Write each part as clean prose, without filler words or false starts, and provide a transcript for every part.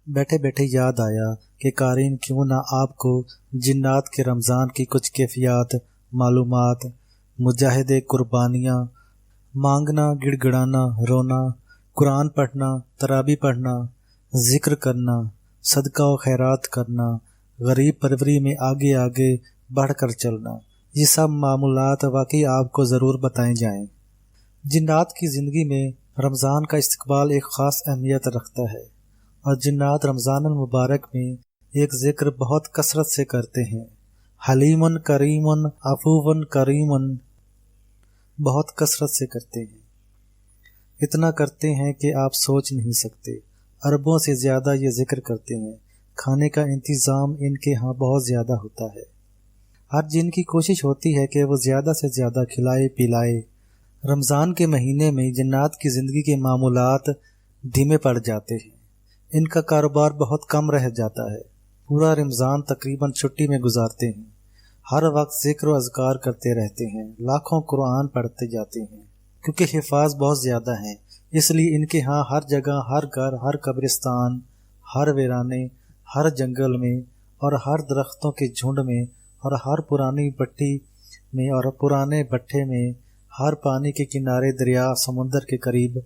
بیٹھے بیٹھے یاد آیا کہ قارئین کیوں نہ آپ کو جنات کے رمضان کی کچھ کیفیات، معلومات، مجاہدے، قربانیاں، مانگنا، گڑ گڑانا، رونا، قرآن پڑھنا، تراویح پڑھنا، ذکر کرنا، صدقہ و خیرات کرنا، غریب پروری میں آگے آگے بڑھ کر چلنا، یہ سب معمولات واقعی آپ کو ضرور بتائے جائیں۔ جنات کی زندگی میں رمضان کا استقبال ایک خاص اہمیت رکھتا ہے، اور جنات رمضان المبارک میں ایک ذکر بہت کثرت سے کرتے ہیں، حلیم کریم عفو کریم، بہت کثرت سے کرتے ہیں، اتنا کرتے ہیں کہ آپ سوچ نہیں سکتے۔ اربوں سے زیادہ یہ ذکر کرتے ہیں۔ کھانے کا انتظام ان کے ہاں بہت زیادہ ہوتا ہے۔ ہر جن کی کوشش ہوتی ہے کہ وہ زیادہ سے زیادہ کھلائے پلائے۔ رمضان کے مہینے میں جنات کی زندگی کے معمولات دھیمے پڑ جاتے ہیں، ان کا کاروبار بہت کم رہ جاتا ہے، پورا رمضان تقریباً چھٹی میں گزارتے ہیں، ہر وقت ذکر و اذکار کرتے رہتے ہیں، لاکھوں قرآن پڑھتے جاتے ہیں، کیونکہ حفاظ بہت زیادہ ہیں، اس لیے ان کے ہاں ہر جگہ، ہر گھر، ہر قبرستان، ہر ویرانے، ہر جنگل میں اور ہر درختوں کے جھنڈ میں اور ہر پرانی بٹی میں اور پرانے بٹھے میں، ہر پانی کے کنارے، دریا، سمندر کے قریب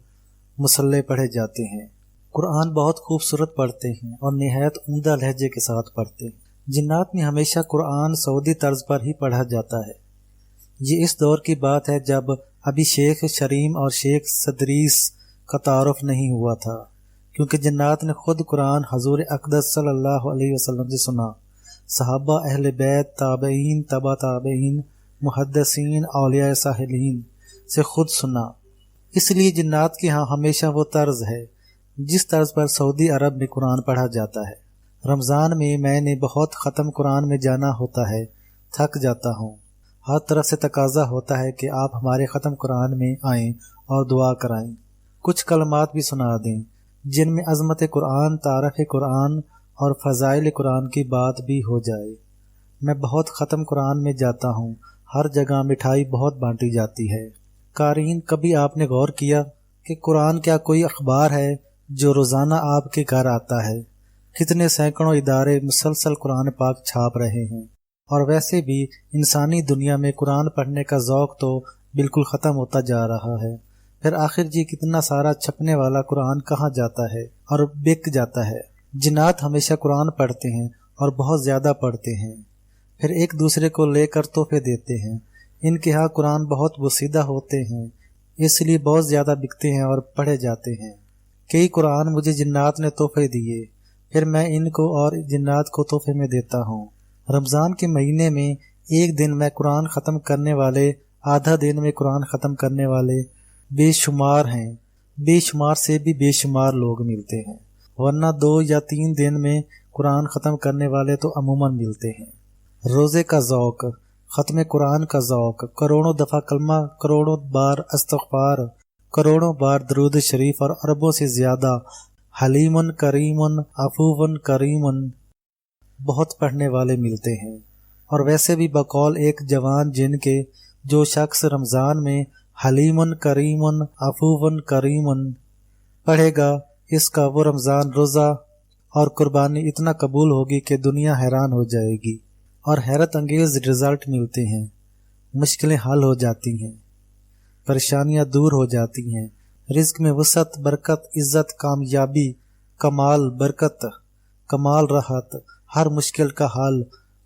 مصلے پڑھے جاتے ہیں۔ قرآن بہت خوبصورت پڑھتے ہیں اور نہایت عمدہ لہجے کے ساتھ پڑھتے ہیں۔ جنات میں ہمیشہ قرآن سعودی طرز پر ہی پڑھا جاتا ہے۔ یہ اس دور کی بات ہے جب ابھی شیخ شریم اور شیخ صدریس کا تعارف نہیں ہوا تھا، کیونکہ جنات نے خود قرآن حضور اقدس صلی اللہ علیہ وسلم سے سنا، صحابہ، اہل بیت، تابعین، تبع تابعین، محدثین، اولیاء صالحین سے خود سنا۔ اس لیے جنات کے ہاں ہمیشہ وہ طرز ہے جس طرز پر سعودی عرب میں قرآن پڑھا جاتا ہے۔ رمضان میں نے بہت ختم قرآن میں جانا ہوتا ہے، تھک جاتا ہوں، ہر طرف سے تقاضا ہوتا ہے کہ آپ ہمارے ختم قرآن میں آئیں اور دعا کرائیں، کچھ کلمات بھی سنا دیں جن میں عظمت قرآن، تعارف قرآن اور فضائل قرآن کی بات بھی ہو جائے۔ میں بہت ختم قرآن میں جاتا ہوں، ہر جگہ مٹھائی بہت بانٹی جاتی ہے۔ قارئین، کبھی آپ نے غور کیا کہ قرآن کیا کوئی اخبار ہے جو روزانہ آپ کے گھر آتا ہے؟ کتنے سینکڑوں ادارے مسلسل قرآن پاک چھاپ رہے ہیں، اور ویسے بھی انسانی دنیا میں قرآن پڑھنے کا ذوق تو بالکل ختم ہوتا جا رہا ہے۔ پھر آخر کتنا سارا چھپنے والا قرآن کہاں جاتا ہے اور بک جاتا ہے؟ جنات ہمیشہ قرآن پڑھتے ہیں اور بہت زیادہ پڑھتے ہیں، پھر ایک دوسرے کو لے کر تحفے دیتے ہیں۔ ان کے ہاں قرآن بہت بوسیدہ ہوتے ہیں، اس لیے بہت زیادہ بکتے ہیں اور پڑھے جاتے ہیں۔ کئی قرآن مجھے جنات نے تحفے دیے، پھر میں ان کو اور جنات کو تحفے میں دیتا ہوں۔ رمضان کے مہینے میں ایک دن میں قرآن ختم کرنے والے، آدھا دن میں قرآن ختم کرنے والے بے شمار ہیں، بے شمار سے بھی بے شمار لوگ ملتے ہیں، ورنہ 2 یا 3 دن میں قرآن ختم کرنے والے تو عموماً ملتے ہیں۔ روزے کا ذوق، ختم قرآن کا ذوق، کروڑوں دفعہ کلمہ، کروڑوں بار استغفار، کروڑوں بار درود شریف اور اربوں سے زیادہ حلیم کریم عفو کریم، بہت پڑھنے والے ملتے ہیں۔ اور ویسے بھی بقول ایک جوان جن کے، جو شخص رمضان میں حلیم کریم عفو کریم پڑھے گا، اس کا وہ رمضان روزہ اور قربانی اتنا قبول ہوگی کہ دنیا حیران ہو جائے گی، اور حیرت انگیز رزلٹ ملتے ہیں، مشکلیں حل ہو جاتی ہیں، پریشانیاں دور ہو جاتی ہیں، رزق میں وسعت، برکت، عزت، کامیابی، کمال، برکت، کمال، راحت، ہر مشکل کا حل،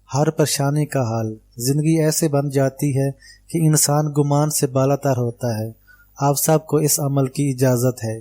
ہر پریشانی کا حل۔ زندگی ایسے بن جاتی ہے کہ انسان گمان سے بالا تر ہوتا ہے۔ آپ سب کو اس عمل کی اجازت ہے۔